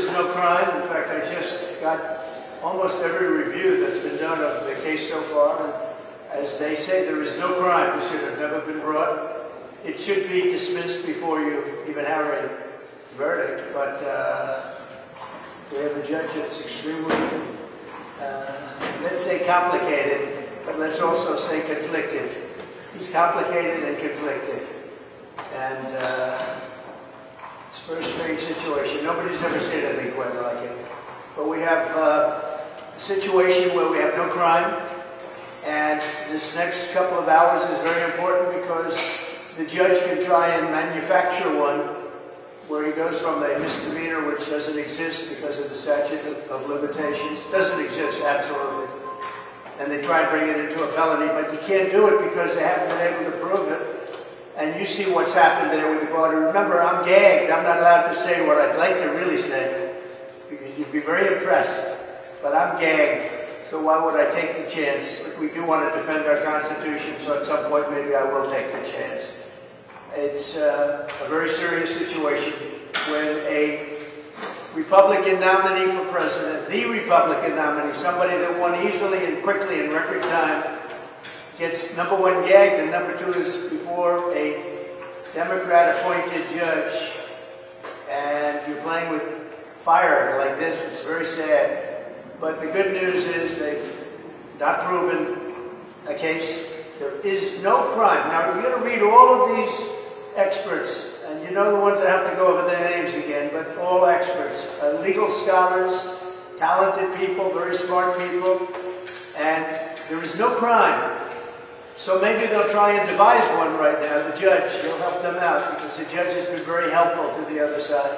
is no crime. In fact, I just got almost every review that's been done of the case so far. And as they say, there is no crime. This should have never been brought. It should be dismissed before you even have a verdict. But we have a judge that's extremely, let's say complicated, but let's also say conflicted. He's complicated and conflicted. And it's a very strange situation. Nobody's ever seen anything quite like it. But we have a situation where we have no crime. And this next couple of hours is very important because the judge can try and manufacture one where he goes from a misdemeanor, which doesn't exist because of the statute of limitations. Doesn't exist, absolutely. And they try and bring it into a felony, but you can't do it because they haven't been able to prove it. And you see what's happened there with the court. Remember, I'm gagged. I'm not allowed to say what I'd like to really say because you'd be very impressed. But I'm gagged, so why would I take the chance? But we do want to defend our Constitution, so at some point maybe I will take the chance. It's a very serious situation when a Republican nominee for president, the Republican nominee, somebody that won easily and quickly in record time, gets number one gagged and number two is before a Democrat-appointed judge, and you're playing with fire like this. It's very sad. But the good news is they've not proven a case. There is no crime. Now, you're going to read all of these experts, and you know the ones that have to go over their names again, but all experts, legal scholars, talented people, very smart people, and there is no crime. So maybe they'll try and devise one right now. The judge, he'll help them out, because the judge has been very helpful to the other side.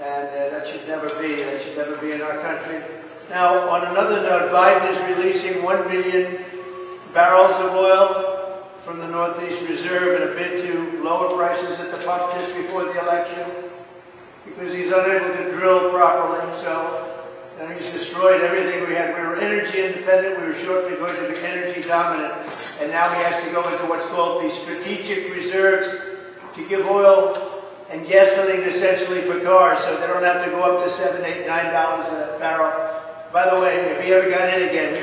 And that should never be in our country. Now, on another note, Biden is releasing 1 million barrels of oil from the Northeast Reserve in a bid to lower prices at the pump just before the election, because he's unable to drill properly. So, and he's destroyed everything we had. We were energy independent. We were shortly going to be energy dominant. And now he has to go into what's called the strategic reserves to give oil and gasoline essentially for cars, so they don't have to go up to $7, $8, $9 a barrel. By the way, if he ever got in again,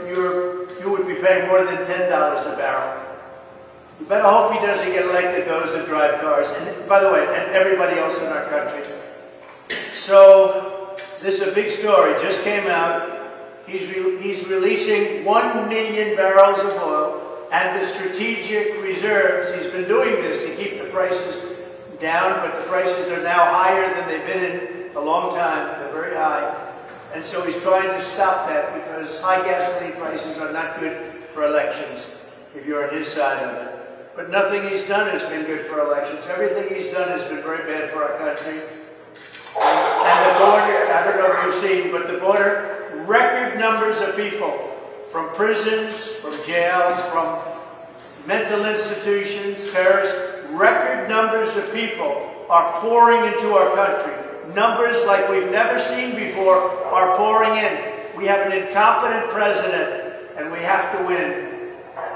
you would be paying more than $10 a barrel. You better hope he doesn't get elected, those that drive cars. And by the way, and everybody else in our country. So this is a big story. Just came out. He's releasing 1 million barrels of oil and the strategic reserves. He's been doing this to keep the prices down, but the prices are now higher than they've been in a long time. They're very high. And so he's trying to stop that because high gasoline prices are not good for elections if you're on his side of it. But nothing he's done has been good for elections. Everything he's done has been very bad for our country. And the border, I don't know if you've seen, but the border, record numbers of people from prisons, from jails, from mental institutions, terrorists, record numbers of people are pouring into our country. Numbers like we've never seen before are pouring in. We have an incompetent president, and we have to win.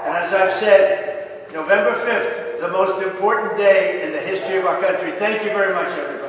And as I've said, November 5th, the most important day in the history of our country. Thank you very much, everybody.